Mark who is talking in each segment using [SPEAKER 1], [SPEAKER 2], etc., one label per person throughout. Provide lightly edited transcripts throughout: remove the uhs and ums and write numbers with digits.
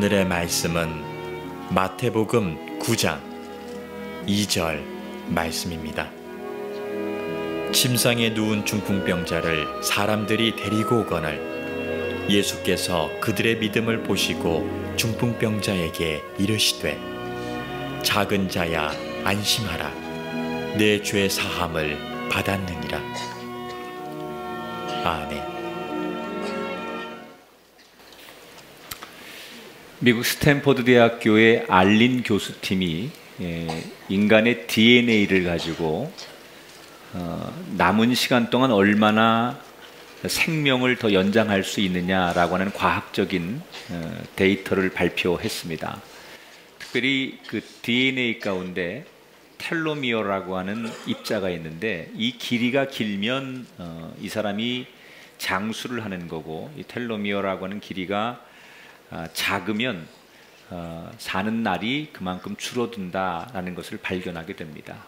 [SPEAKER 1] 오늘의 말씀은 마태복음 9장 2절 말씀입니다. 침상에 누운 중풍병자를 사람들이 데리고 오거늘 예수께서 그들의 믿음을 보시고 중풍병자에게 이르시되 작은 자야 안심하라 내 죄 사함을 받았느니라. 아멘.
[SPEAKER 2] 미국 스탠포드 대학교의 알린 교수팀이 인간의 DNA를 가지고 남은 시간 동안 얼마나 생명을 더 연장할 수 있느냐라고 하는 과학적인 데이터를 발표했습니다. 특별히 그 DNA 가운데 텔로미어라고 하는 입자가 있는데 이 길이가 길면 이 사람이 장수를 하는 거고, 이 텔로미어라고 하는 길이가 작으면 사는 날이 그만큼 줄어든다라는 것을 발견하게 됩니다.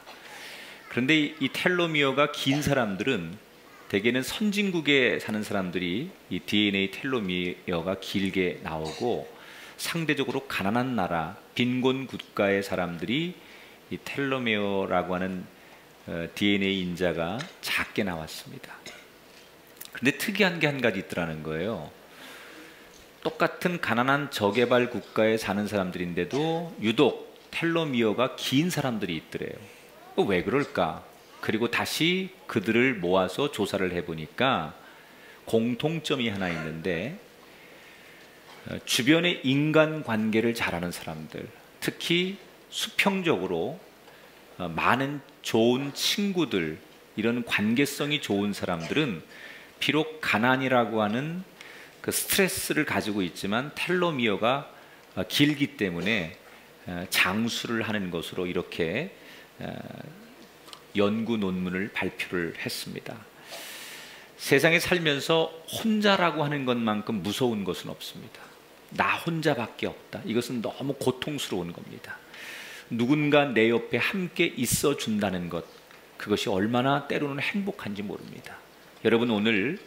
[SPEAKER 2] 그런데 이 텔로미어가 긴 사람들은 대개는 선진국에 사는 사람들이 이 DNA 텔로미어가 길게 나오고, 상대적으로 가난한 나라, 빈곤 국가의 사람들이 이 텔로미어라고 하는 DNA 인자가 작게 나왔습니다. 그런데 특이한 게 한 가지 있더라는 거예요. 똑같은 가난한 저개발 국가에 사는 사람들인데도 유독 텔로미어가 긴 사람들이 있더래요. 왜 그럴까? 그리고 다시 그들을 모아서 조사를 해보니까 공통점이 하나 있는데, 주변의 인간관계를 잘하는 사람들, 특히 수평적으로 많은 좋은 친구들, 이런 관계성이 좋은 사람들은 비록 가난이라고 하는 그 스트레스를 가지고 있지만 텔로미어가 길기 때문에 장수를 하는 것으로 이렇게 연구 논문을 발표를 했습니다. 세상에 살면서 혼자라고 하는 것만큼 무서운 것은 없습니다. 나 혼자밖에 없다. 이것은 너무 고통스러운 겁니다. 누군가 내 옆에 함께 있어 준다는 것, 그것이 얼마나 때로는 행복한지 모릅니다. 여러분, 오늘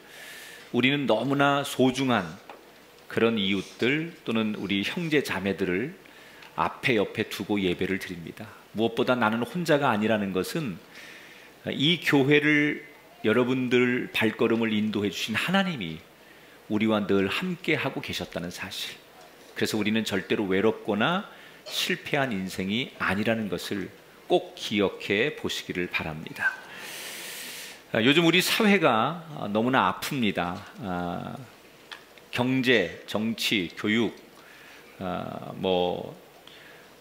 [SPEAKER 2] 우리는 너무나 소중한 그런 이웃들 또는 우리 형제 자매들을 앞에 옆에 두고 예배를 드립니다. 무엇보다 나는 혼자가 아니라는 것은 이 교회를, 여러분들 발걸음을 인도해 주신 하나님이 우리와 늘 함께 하고 계셨다는 사실. 그래서 우리는 절대로 외롭거나 실패한 인생이 아니라는 것을 꼭 기억해 보시기를 바랍니다. 요즘 우리 사회가 너무나 아픕니다. 경제, 정치, 교육,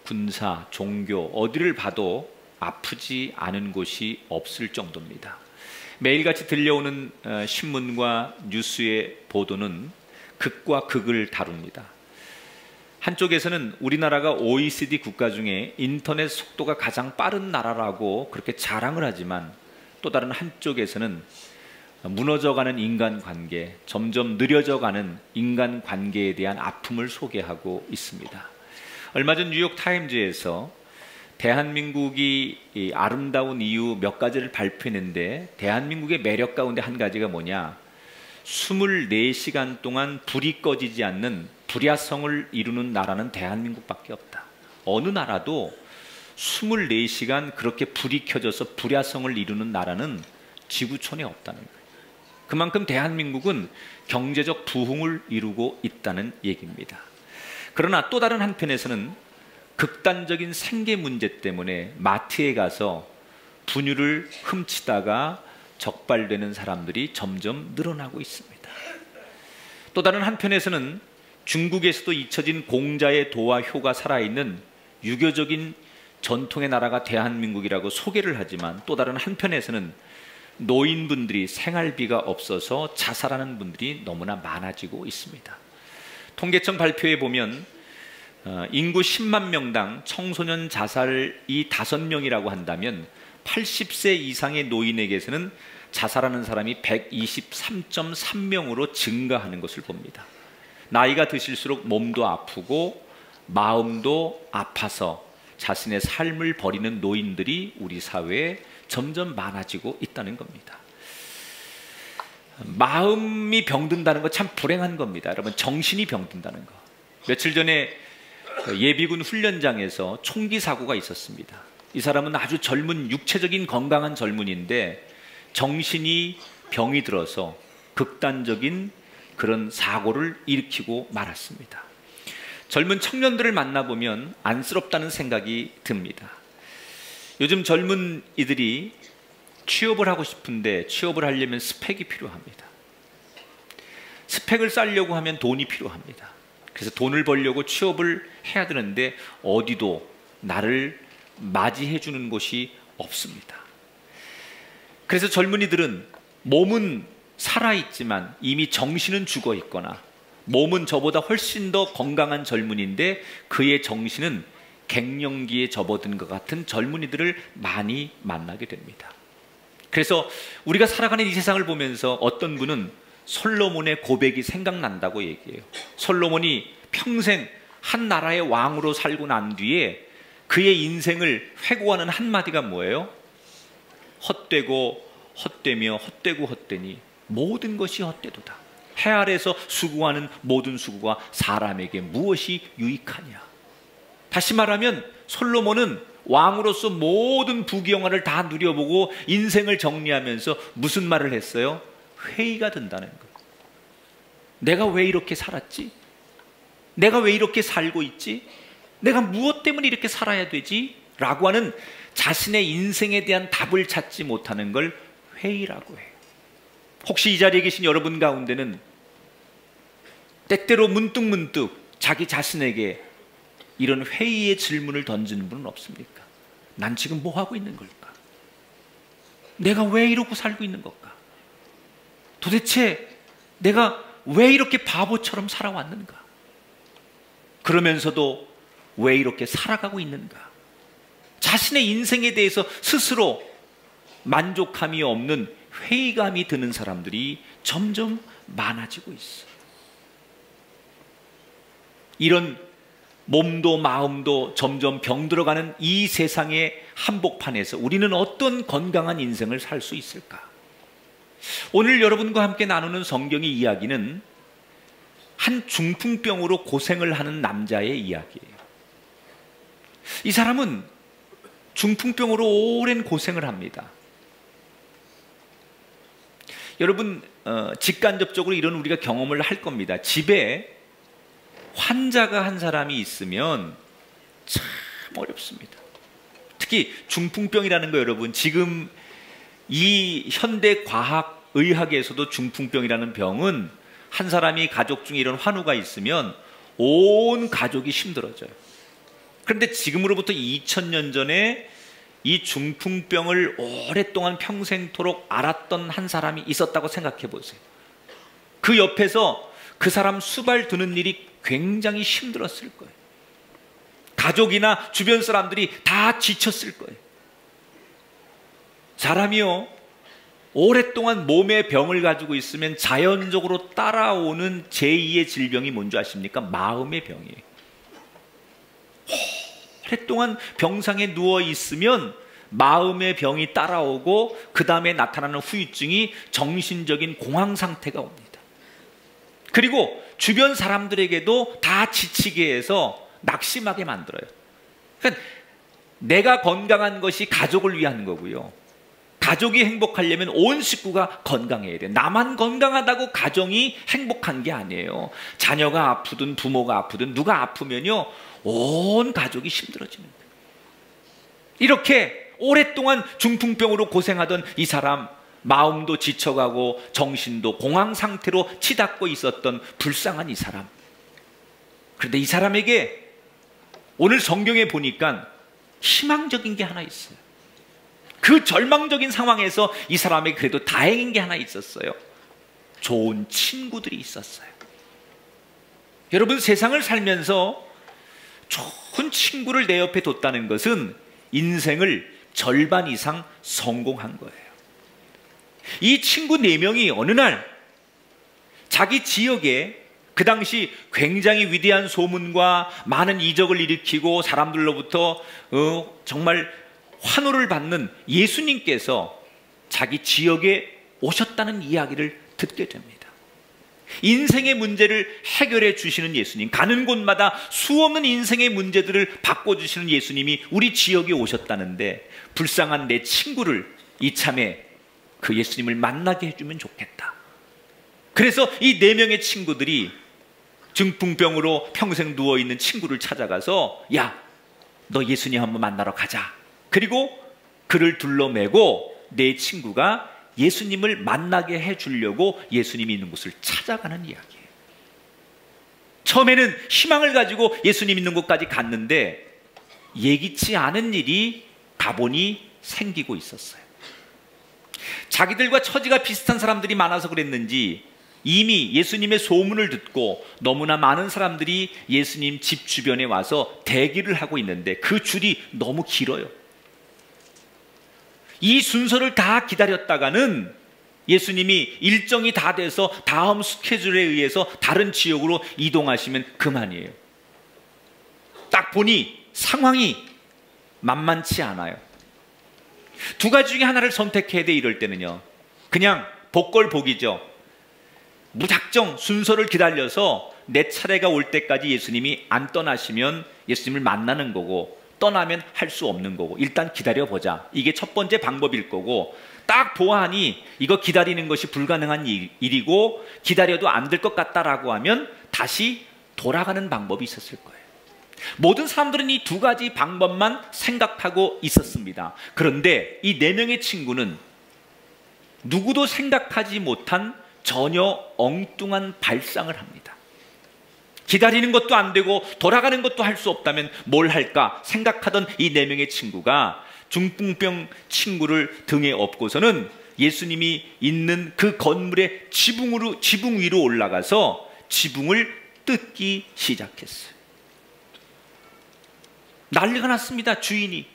[SPEAKER 2] 군사, 종교, 어디를 봐도 아프지 않은 곳이 없을 정도입니다. 매일같이 들려오는 신문과 뉴스의 보도는 극과 극을 다룹니다. 한쪽에서는 우리나라가 OECD 국가 중에 인터넷 속도가 가장 빠른 나라라고 그렇게 자랑을 하지만, 또 다른 한쪽에서는 무너져가는 인간관계, 점점 느려져가는 인간관계에 대한 아픔을 소개하고 있습니다. 얼마 전 뉴욕타임즈에서 대한민국이 아름다운 이유 몇 가지를 발표했는데, 대한민국의 매력 가운데 한 가지가 뭐냐, 24시간 동안 불이 꺼지지 않는 불야성을 이루는 나라는 대한민국밖에 없다. 어느 나라도 24시간 그렇게 불이 켜져서 불야성을 이루는 나라는 지구촌에 없다는 거예요. 그만큼 대한민국은 경제적 부흥을 이루고 있다는 얘기입니다. 그러나 또 다른 한편에서는 극단적인 생계 문제 때문에 마트에 가서 분유를 훔치다가 적발되는 사람들이 점점 늘어나고 있습니다. 또 다른 한편에서는 중국에서도 잊혀진 공자의 도와 효가 살아있는 유교적인 전통의 나라가 대한민국이라고 소개를 하지만, 또 다른 한편에서는 노인분들이 생활비가 없어서 자살하는 분들이 너무나 많아지고 있습니다. 통계청 발표에 보면 인구 10만 명당 청소년 자살이 5명이라고 한다면 80세 이상의 노인에게서는 자살하는 사람이 123.3명으로 증가하는 것을 봅니다. 나이가 드실수록 몸도 아프고 마음도 아파서 자신의 삶을 버리는 노인들이 우리 사회에 점점 많아지고 있다는 겁니다. 마음이 병든다는 거 참 불행한 겁니다. 여러분, 정신이 병든다는 거. 며칠 전에 예비군 훈련장에서 총기 사고가 있었습니다. 이 사람은 아주 젊은 육체적인 건강한 젊은이인데 정신이 병이 들어서 극단적인 그런 사고를 일으키고 말았습니다. 젊은 청년들을 만나보면 안쓰럽다는 생각이 듭니다. 요즘 젊은 이들이 취업을 하고 싶은데 취업을 하려면 스펙이 필요합니다. 스펙을 쌓으려고 하면 돈이 필요합니다. 그래서 돈을 벌려고 취업을 해야 되는데 어디도 나를 맞이해 주는 곳이 없습니다. 그래서 젊은이들은 몸은 살아있지만 이미 정신은 죽어 있거나 몸은 저보다 훨씬 더 건강한 젊은이인데 그의 정신은 갱년기에 접어든 것 같은 젊은이들을 많이 만나게 됩니다. 그래서 우리가 살아가는 이 세상을 보면서 어떤 분은 솔로몬의 고백이 생각난다고 얘기해요. 솔로몬이 평생 한 나라의 왕으로 살고 난 뒤에 그의 인생을 회고하는 한마디가 뭐예요? 헛되고 헛되며 헛되고 헛되니 모든 것이 헛되도다. 해 아래서 수고하는 모든 수고가 사람에게 무엇이 유익하냐. 다시 말하면 솔로몬은 왕으로서 모든 부귀영화를 다 누려보고 인생을 정리하면서 무슨 말을 했어요? 회의가 든다는 것. 내가 왜 이렇게 살았지? 내가 왜 이렇게 살고 있지? 내가 무엇 때문에 이렇게 살아야 되지? 라고 하는 자신의 인생에 대한 답을 찾지 못하는 걸 회의라고 해요. 혹시 이 자리에 계신 여러분 가운데는 때때로 문득문득 자기 자신에게 이런 회의의 질문을 던지는 분은 없습니까? 난 지금 뭐 하고 있는 걸까? 내가 왜 이러고 살고 있는 걸까? 도대체 내가 왜 이렇게 바보처럼 살아왔는가? 그러면서도 왜 이렇게 살아가고 있는가? 자신의 인생에 대해서 스스로 만족함이 없는 회의감이 드는 사람들이 점점 많아지고 있어요. 이런 몸도 마음도 점점 병들어가는 이 세상의 한복판에서 우리는 어떤 건강한 인생을 살 수 있을까? 오늘 여러분과 함께 나누는 성경의 이야기는 한 중풍병으로 고생을 하는 남자의 이야기예요. 이 사람은 중풍병으로 오랜 고생을 합니다. 여러분 직간접적으로 이런 우리가 경험을 할 겁니다. 집에 환자가 한 사람이 있으면 참 어렵습니다. 특히 중풍병이라는 거 여러분 지금 이 현대 과학 의학에서도 중풍병이라는 병은 한 사람이 가족 중에 이런 환우가 있으면 온 가족이 힘들어져요. 그런데 지금으로부터 2000년 전에 이 중풍병을 오랫동안 평생토록 앓았던 한 사람이 있었다고 생각해 보세요. 그 옆에서 그 사람 수발 드는 일이 굉장히 힘들었을 거예요. 가족이나 주변 사람들이 다 지쳤을 거예요. 사람이요, 오랫동안 몸에 병을 가지고 있으면 자연적으로 따라오는 제2의 질병이 뭔지 아십니까? 마음의 병이에요. 오랫동안 병상에 누워 있으면 마음의 병이 따라오고 그 다음에 나타나는 후유증이 정신적인 공황 상태가 옵니다. 그리고 주변 사람들에게도 다 지치게 해서 낙심하게 만들어요. 그러니까 내가 건강한 것이 가족을 위한 거고요. 가족이 행복하려면 온 식구가 건강해야 돼요. 나만 건강하다고 가정이 행복한 게 아니에요. 자녀가 아프든 부모가 아프든 누가 아프면요 온 가족이 힘들어지는 거예요. 이렇게 오랫동안 중풍병으로 고생하던 이 사람, 마음도 지쳐가고 정신도 공황 상태로 치닫고 있었던 불쌍한 이 사람. 그런데 이 사람에게 오늘 성경에 보니까 희망적인 게 하나 있어요. 그 절망적인 상황에서 이 사람에게 그래도 다행인 게 하나 있었어요. 좋은 친구들이 있었어요. 여러분, 세상을 살면서 좋은 친구를 내 옆에 뒀다는 것은 인생을 절반 이상 성공한 거예요. 이 친구 4명이 어느 날 자기 지역에 그 당시 굉장히 위대한 소문과 많은 이적을 일으키고 사람들로부터 정말 환호를 받는 예수님께서 자기 지역에 오셨다는 이야기를 듣게 됩니다. 인생의 문제를 해결해 주시는 예수님, 가는 곳마다 수없는 인생의 문제들을 바꿔주시는 예수님이 우리 지역에 오셨다는데 불쌍한 내 친구를 이참에 그 예수님을 만나게 해주면 좋겠다. 그래서 이 4명의 친구들이 중풍병으로 평생 누워있는 친구를 찾아가서 야, 너 예수님 한번 만나러 가자. 그리고 그를 둘러매고 내 친구가 예수님을 만나게 해주려고 예수님이 있는 곳을 찾아가는 이야기예요. 처음에는 희망을 가지고 예수님 있는 곳까지 갔는데 예기치 않은 일이 가보니 생기고 있었어요. 자기들과 처지가 비슷한 사람들이 많아서 그랬는지 이미 예수님의 소문을 듣고 너무나 많은 사람들이 예수님 집 주변에 와서 대기를 하고 있는데 그 줄이 너무 길어요. 이 순서를 다 기다렸다가는 예수님이 일정이 다 돼서 다음 스케줄에 의해서 다른 지역으로 이동하시면 그만이에요. 딱 보니 상황이 만만치 않아요. 2가지 중에 하나를 선택해야 돼. 이럴 때는요, 그냥 복걸복이죠. 무작정 순서를 기다려서 내 차례가 올 때까지 예수님이 안 떠나시면 예수님을 만나는 거고, 떠나면 할 수 없는 거고, 일단 기다려보자. 이게 첫 번째 방법일 거고, 딱 보아하니 이거 기다리는 것이 불가능한 일이고 기다려도 안 될 것 같다라고 하면 다시 돌아가는 방법이 있었을 거예요. 모든 사람들은 이 2가지 방법만 생각하고 있었습니다. 그런데 이 4명의 친구는 누구도 생각하지 못한 전혀 엉뚱한 발상을 합니다. 기다리는 것도 안 되고 돌아가는 것도 할 수 없다면 뭘 할까 생각하던 이 4명의 친구가 중풍병 친구를 등에 업고서는 예수님이 있는 그 건물의 지붕 위로 올라가서 지붕을 뜯기 시작했어요. 난리가 났습니다. 주인이.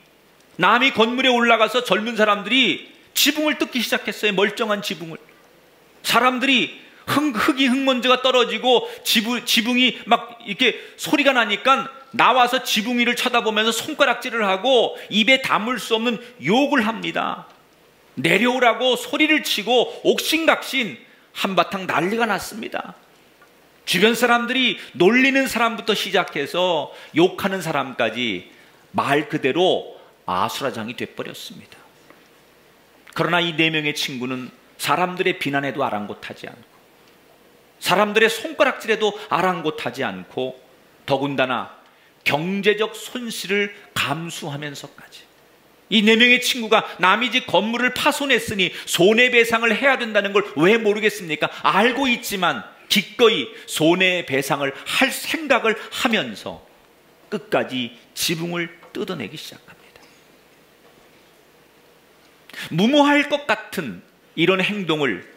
[SPEAKER 2] 남이 건물에 올라가서 젊은 사람들이 지붕을 뜯기 시작했어요. 멀쩡한 지붕을. 사람들이 흙이 흙먼지가 떨어지고 지붕이 막 이렇게 소리가 나니까 나와서 지붕 위를 쳐다보면서 손가락질을 하고 입에 담을 수 없는 욕을 합니다. 내려오라고 소리를 치고 옥신각신 한바탕 난리가 났습니다. 주변 사람들이 놀리는 사람부터 시작해서 욕하는 사람까지 말 그대로 아수라장이 돼버렸습니다. 그러나 이 4명의 친구는 사람들의 비난에도 아랑곳하지 않고 사람들의 손가락질에도 아랑곳하지 않고 더군다나 경제적 손실을 감수하면서까지 이 4명의 친구가 남의 집 건물을 파손했으니 손해배상을 해야 된다는 걸 왜 모르겠습니까? 알고 있지만 기꺼이 손해배상을 할 생각을 하면서 끝까지 지붕을 뜯어내기 시작합니다. 무모할 것 같은 이런 행동을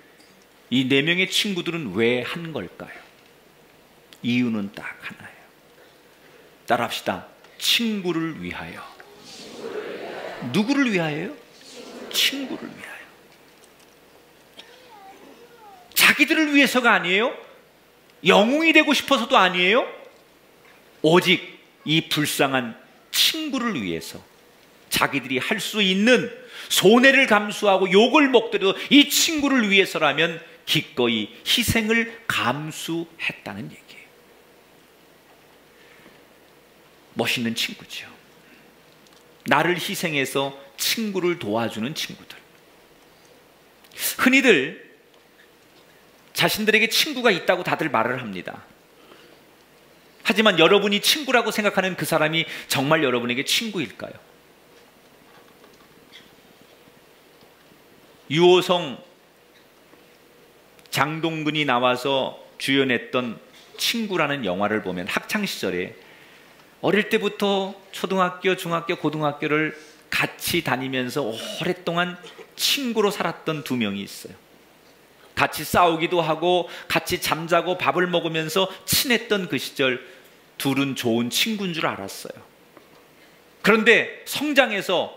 [SPEAKER 2] 이 4명의 친구들은 왜 한 걸까요? 이유는 딱 하나예요. 따라합시다. 친구를 위하여. 누구를 위하여요? 친구를 위하여. 자기들을 위해서가 아니에요. 영웅이 되고 싶어서도 아니에요. 오직 이 불쌍한 친구를 위해서 자기들이 할 수 있는 손해를 감수하고 욕을 먹더라도 이 친구를 위해서라면 기꺼이 희생을 감수했다는 얘기예요. 멋있는 친구죠. 나를 희생해서 친구를 도와주는 친구들. 흔히들 자신들에게 친구가 있다고 다들 말을 합니다. 하지만 여러분이 친구라고 생각하는 그 사람이 정말 여러분에게 친구일까요? 유호성 장동근이 나와서 주연했던 친구라는 영화를 보면 학창시절에 어릴 때부터 초등학교, 중학교, 고등학교를 같이 다니면서 오랫동안 친구로 살았던 2명이 있어요. 같이 싸우기도 하고 같이 잠자고 밥을 먹으면서 친했던 그 시절 둘은 좋은 친구인 줄 알았어요. 그런데 성장해서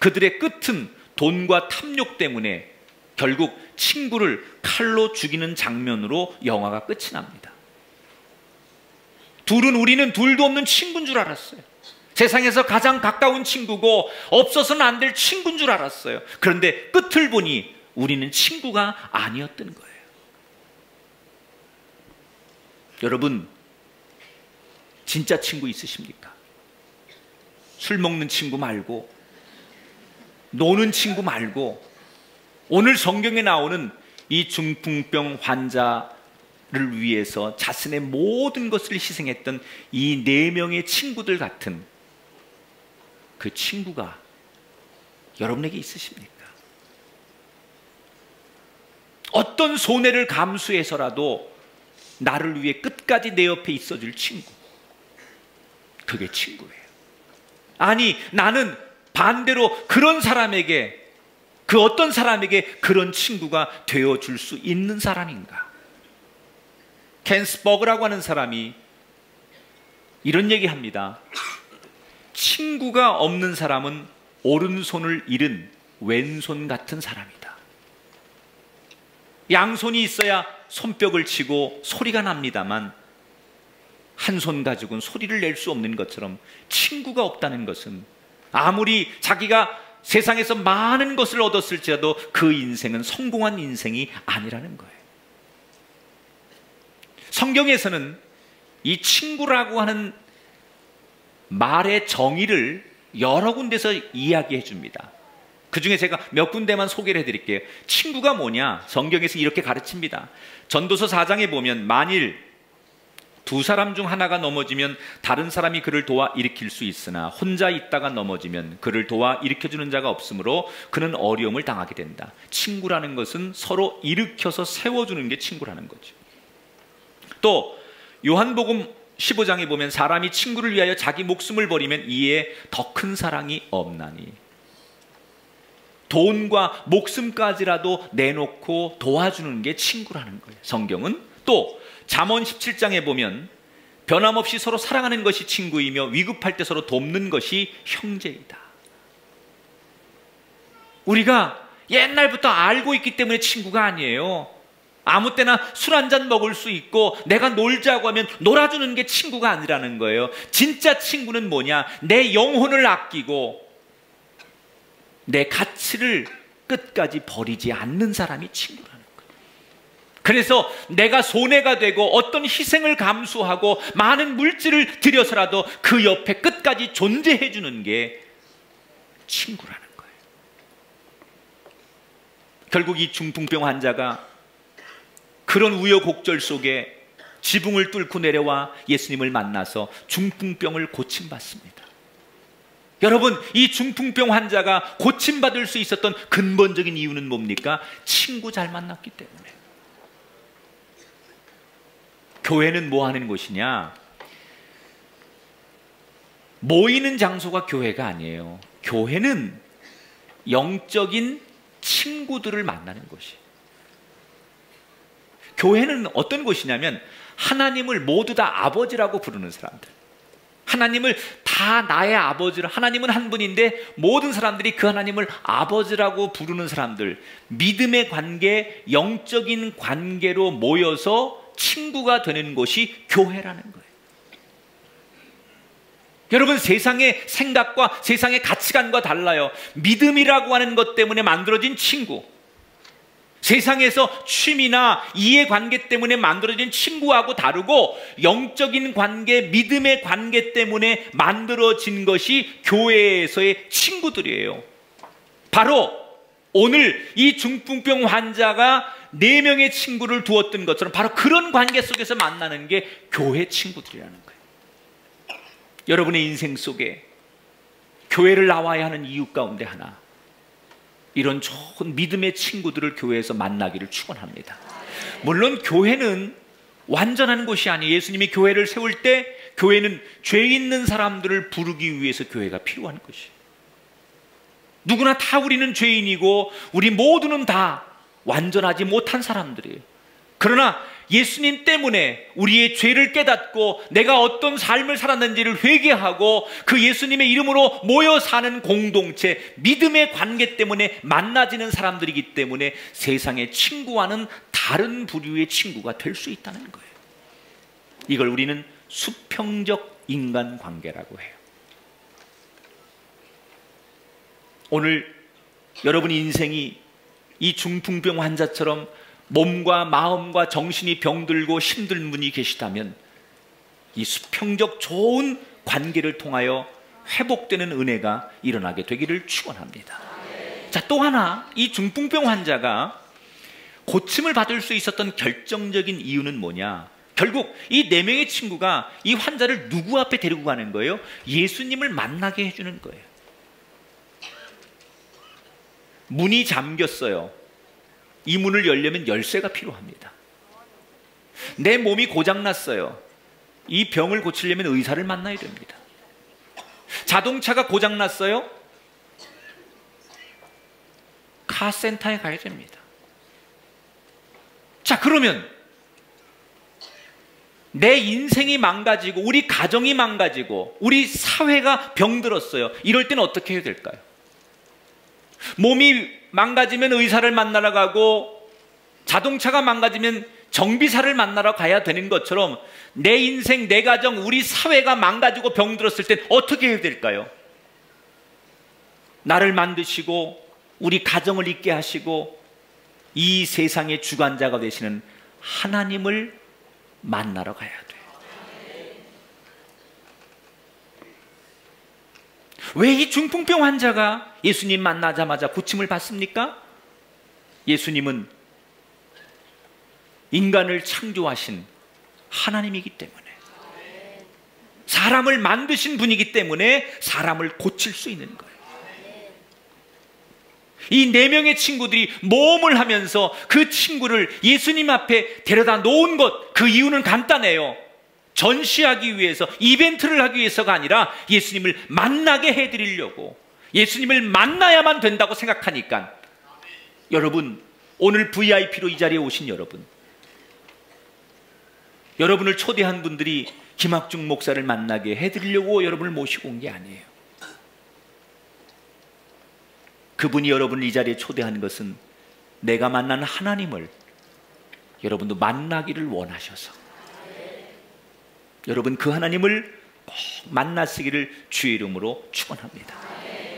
[SPEAKER 2] 그들의 끝은 돈과 탐욕 때문에 결국 친구를 칼로 죽이는 장면으로 영화가 끝이 납니다. 우리는 둘도 없는 친구인 줄 알았어요. 세상에서 가장 가까운 친구고 없어서는 안 될 친구인 줄 알았어요. 그런데 끝을 보니 우리는 친구가 아니었던 거예요. 여러분, 진짜 친구 있으십니까? 술 먹는 친구 말고, 노는 친구 말고, 오늘 성경에 나오는 이 중풍병 환자를 위해서 자신의 모든 것을 희생했던 이 4명의 친구들 같은 그 친구가 여러분에게 있으십니까? 어떤 손해를 감수해서라도 나를 위해 끝까지 내 옆에 있어줄 친구, 그게 친구예요. 아니, 나는 반대로 그런 사람에게, 그 어떤 사람에게 그런 친구가 되어줄 수 있는 사람인가? 켄 스퍼그라고 하는 사람이 이런 얘기합니다. 친구가 없는 사람은 오른손을 잃은 왼손 같은 사람이다. 양손이 있어야 손뼉을 치고 소리가 납니다만 한 손 가지고는 소리를 낼 수 없는 것처럼 친구가 없다는 것은 아무리 자기가 세상에서 많은 것을 얻었을지라도 그 인생은 성공한 인생이 아니라는 거예요. 성경에서는 이 친구라고 하는 말의 정의를 여러 군데서 이야기해 줍니다. 그 중에 제가 몇 군데만 소개를 해드릴게요. 친구가 뭐냐? 성경에서 이렇게 가르칩니다. 전도서 4장에 보면 만일 두 사람 중 하나가 넘어지면 다른 사람이 그를 도와 일으킬 수 있으나 혼자 있다가 넘어지면 그를 도와 일으켜주는 자가 없으므로 그는 어려움을 당하게 된다. 친구라는 것은 서로 일으켜서 세워주는 게 친구라는 거죠. 또 요한복음 15장에 보면 사람이 친구를 위하여 자기 목숨을 버리면 이에 더 큰 사랑이 없나니. 돈과 목숨까지라도 내놓고 도와주는 게 친구라는 거예요. 성경은 또 잠언 17장에 보면 변함없이 서로 사랑하는 것이 친구이며 위급할 때 서로 돕는 것이 형제이다. 우리가 옛날부터 알고 있기 때문에 친구가 아니에요. 아무 때나 술 한잔 먹을 수 있고 내가 놀자고 하면 놀아주는 게 친구가 아니라는 거예요. 진짜 친구는 뭐냐? 내 영혼을 아끼고 내 가치를 끝까지 버리지 않는 사람이 친구라는 거예요. 그래서 내가 손해가 되고 어떤 희생을 감수하고 많은 물질을 들여서라도 그 옆에 끝까지 존재해 주는 게 친구라는 거예요. 결국 이 중풍병 환자가 그런 우여곡절 속에 지붕을 뚫고 내려와 예수님을 만나서 중풍병을 고침받습니다. 여러분, 이 중풍병 환자가 고침받을 수 있었던 근본적인 이유는 뭡니까? 친구 잘 만났기 때문에. 교회는 뭐 하는 곳이냐? 모이는 장소가 교회가 아니에요. 교회는 영적인 친구들을 만나는 곳이에요. 교회는 어떤 곳이냐면 하나님을 모두 다 아버지라고 부르는 사람들, 하나님을 다 나의 아버지로, 하나님은 한 분인데 모든 사람들이 그 하나님을 아버지라고 부르는 사람들, 믿음의 관계, 영적인 관계로 모여서 친구가 되는 곳이 교회라는 거예요. 여러분, 세상의 생각과 세상의 가치관과 달라요. 믿음이라고 하는 것 때문에 만들어진 친구, 세상에서 취미나 이해관계 때문에 만들어진 친구하고 다르고 영적인 관계, 믿음의 관계 때문에 만들어진 것이 교회에서의 친구들이에요. 바로 오늘 이 중풍병 환자가 4명의 친구를 두었던 것처럼 바로 그런 관계 속에서 만나는 게 교회 친구들이라는 거예요. 여러분의 인생 속에 교회를 나와야 하는 이유 가운데 하나, 이런 좋은 믿음의 친구들을 교회에서 만나기를 축원합니다. 물론 교회는 완전한 곳이 아니에요. 예수님이 교회를 세울 때 교회는 죄 있는 사람들을 부르기 위해서 교회가 필요한 것이에요. 누구나 다 우리는 죄인이고 우리 모두는 다 완전하지 못한 사람들이에요. 그러나 예수님 때문에 우리의 죄를 깨닫고 내가 어떤 삶을 살았는지를 회개하고 그 예수님의 이름으로 모여 사는 공동체, 믿음의 관계 때문에 만나지는 사람들이기 때문에 세상의 친구와는 다른 부류의 친구가 될 수 있다는 거예요. 이걸 우리는 수평적 인간관계라고 해요. 오늘 여러분의 인생이 이 중풍병 환자처럼 몸과 마음과 정신이 병들고 힘든 분이 계시다면 이 수평적 좋은 관계를 통하여 회복되는 은혜가 일어나게 되기를 축원합니다. 자, 또 하나, 이 중풍병 환자가 고침을 받을 수 있었던 결정적인 이유는 뭐냐? 결국 이 4명의 친구가 이 환자를 누구 앞에 데리고 가는 거예요? 예수님을 만나게 해주는 거예요. 문이 잠겼어요. 이 문을 열려면 열쇠가 필요합니다. 내 몸이 고장났어요. 이 병을 고치려면 의사를 만나야 됩니다. 자동차가 고장났어요. 카센터에 가야 됩니다. 자, 그러면 내 인생이 망가지고 우리 가정이 망가지고 우리 사회가 병들었어요. 이럴 때는 어떻게 해야 될까요? 몸이 망가지면 의사를 만나러 가고 자동차가 망가지면 정비사를 만나러 가야 되는 것처럼 내 인생, 내 가정, 우리 사회가 망가지고 병들었을 땐 어떻게 해야 될까요? 나를 만드시고 우리 가정을 있게 하시고 이 세상의 주관자가 되시는 하나님을 만나러 가야 돼요. 왜 이 중풍병 환자가 예수님 만나자마자 고침을 받습니까? 예수님은 인간을 창조하신 하나님이기 때문에, 사람을 만드신 분이기 때문에 사람을 고칠 수 있는 거예요. 이 4명의 친구들이 모험을 하면서 그 친구를 예수님 앞에 데려다 놓은 것, 그 이유는 간단해요. 전시하기 위해서, 이벤트를 하기 위해서가 아니라 예수님을 만나게 해드리려고, 예수님을 만나야만 된다고 생각하니까. 여러분, 오늘 VIP로 이 자리에 오신 여러분을 초대한 분들이 김학중 목사를 만나게 해드리려고 여러분을 모시고 온 게 아니에요. 그분이 여러분을 이 자리에 초대한 것은 내가 만난 하나님을 여러분도 만나기를 원하셔서, 여러분 그 하나님을 꼭 만나시기를 주의 이름으로 축원합니다.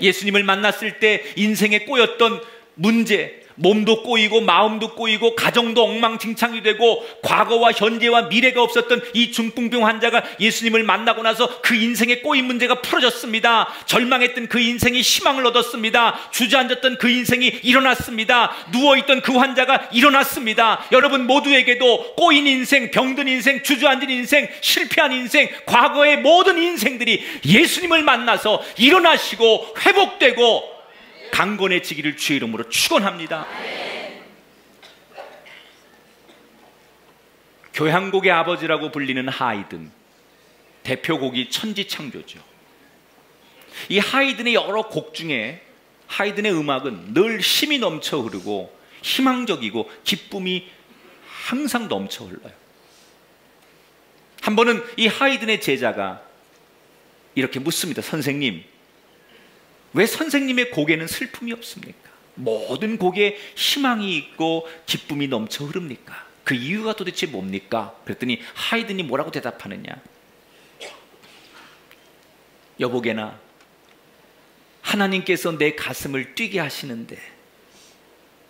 [SPEAKER 2] 예수님을 만났을 때 인생에 꼬였던 문제, 몸도 꼬이고 마음도 꼬이고 가정도 엉망진창이 되고 과거와 현재와 미래가 없었던 이 중풍병 환자가 예수님을 만나고 나서 그 인생의 꼬인 문제가 풀어졌습니다. 절망했던 그 인생이 희망을 얻었습니다. 주저앉았던 그 인생이 일어났습니다. 누워있던 그 환자가 일어났습니다. 여러분 모두에게도 꼬인 인생, 병든 인생, 주저앉은 인생, 실패한 인생, 과거의 모든 인생들이 예수님을 만나서 일어나시고 회복되고 강건해지기를 주의 이름으로 축원합니다. 교향곡의 아버지라고 불리는 하이든, 대표곡이 천지창조죠. 이 하이든의 여러 곡 중에 하이든의 음악은 늘 힘이 넘쳐 흐르고 희망적이고 기쁨이 항상 넘쳐 흘러요. 한 번은 이 하이든의 제자가 이렇게 묻습니다. 선생님, 왜 선생님의 곡에는 슬픔이 없습니까? 모든 곡에 희망이 있고 기쁨이 넘쳐 흐릅니까? 그 이유가 도대체 뭡니까? 그랬더니 하이든이 뭐라고 대답하느냐? 여보게나, 하나님께서 내 가슴을 뛰게 하시는데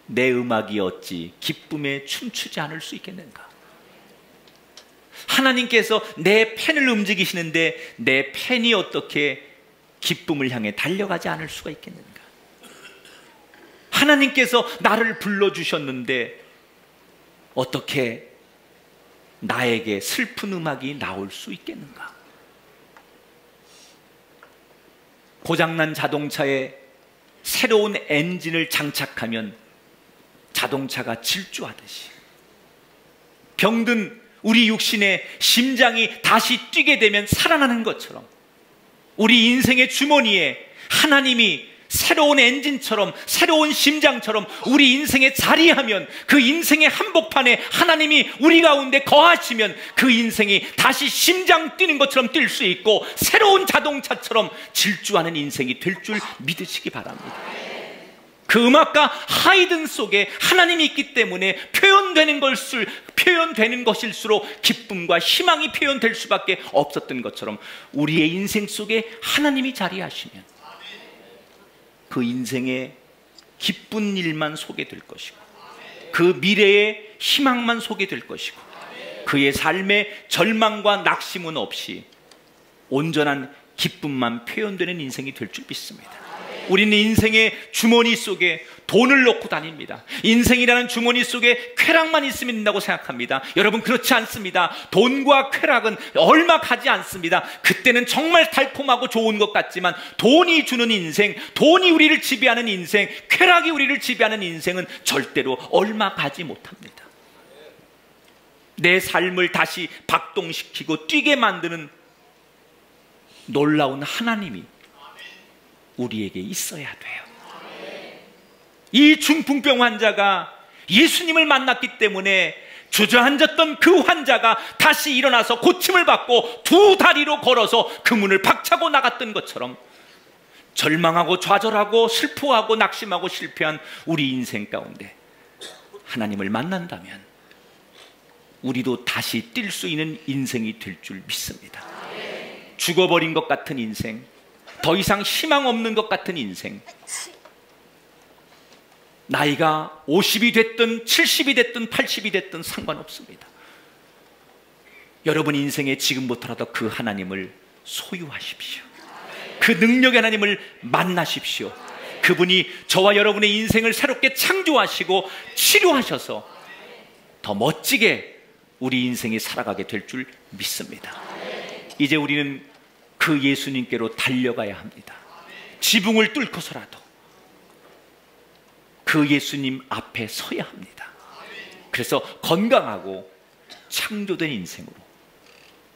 [SPEAKER 2] 내 음악이 어찌 기쁨에 춤추지 않을 수 있겠는가? 하나님께서 내 펜을 움직이시는데 내 펜이 어떻게 기쁨을 향해 달려가지 않을 수가 있겠는가? 하나님께서 나를 불러주셨는데 어떻게 나에게 슬픈 음악이 나올 수 있겠는가? 고장난 자동차에 새로운 엔진을 장착하면 자동차가 질주하듯이, 병든 우리 육신의 심장이 다시 뛰게 되면 살아나는 것처럼, 우리 인생의 주머니에 하나님이 새로운 엔진처럼, 새로운 심장처럼 우리 인생에 자리하면, 그 인생의 한복판에 하나님이 우리 가운데 거하시면 그 인생이 다시 심장 뛰는 것처럼 뛸 수 있고 새로운 자동차처럼 질주하는 인생이 될 줄 믿으시기 바랍니다. 그 음악가 하이든 속에 하나님이 있기 때문에 표현되는 것일수록 기쁨과 희망이 표현될 수밖에 없었던 것처럼, 우리의 인생 속에 하나님이 자리하시면 그 인생에 기쁜 일만 소개될 것이고, 그 그 미래의 희망만 소개될 것이고 그의 삶에 절망과 낙심은 없이 온전한 기쁨만 표현되는 인생이 될 줄 믿습니다. 우리는 인생의 주머니 속에 돈을 넣고 다닙니다. 인생이라는 주머니 속에 쾌락만 있으면 된다고 생각합니다. 여러분, 그렇지 않습니다. 돈과 쾌락은 얼마 가지 않습니다. 그때는 정말 달콤하고 좋은 것 같지만 돈이 주는 인생, 돈이 우리를 지배하는 인생, 쾌락이 우리를 지배하는 인생은 절대로 얼마 가지 못합니다. 내 삶을 다시 박동시키고 뛰게 만드는 놀라운 하나님이 우리에게 있어야 돼요. 이 중풍병 환자가 예수님을 만났기 때문에 주저앉았던 그 환자가 다시 일어나서 고침을 받고 두 다리로 걸어서 그 문을 박차고 나갔던 것처럼 절망하고 좌절하고 슬퍼하고 낙심하고 실패한 우리 인생 가운데 하나님을 만난다면 우리도 다시 뛸 수 있는 인생이 될 줄 믿습니다. 죽어버린 것 같은 인생, 더 이상 희망 없는 것 같은 인생, 나이가 50이 됐든 70이 됐든 80이 됐든 상관없습니다. 여러분 인생에 지금부터라도 그 하나님을 소유하십시오. 그 능력의 하나님을 만나십시오. 그분이 저와 여러분의 인생을 새롭게 창조하시고 치료하셔서 더 멋지게 우리 인생이 살아가게 될 줄 믿습니다. 이제 우리는 그 예수님께로 달려가야 합니다. 지붕을 뚫고서라도 그 예수님 앞에 서야 합니다. 그래서 건강하고 창조된 인생으로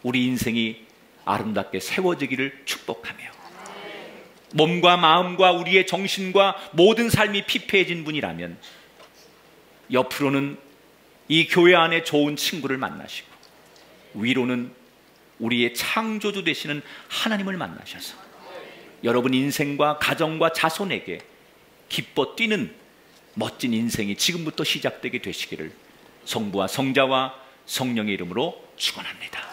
[SPEAKER 2] 우리 인생이 아름답게 세워지기를 축복하며 몸과 마음과 우리의 정신과 모든 삶이 피폐해진 분이라면 옆으로는 이 교회 안에 좋은 친구를 만나시고 위로는 우리의 창조주 되시는 하나님을 만나셔서 여러분 인생과 가정과 자손에게 기뻐 뛰는 멋진 인생이 지금부터 시작되게 되시기를 성부와 성자와 성령의 이름으로 축원합니다.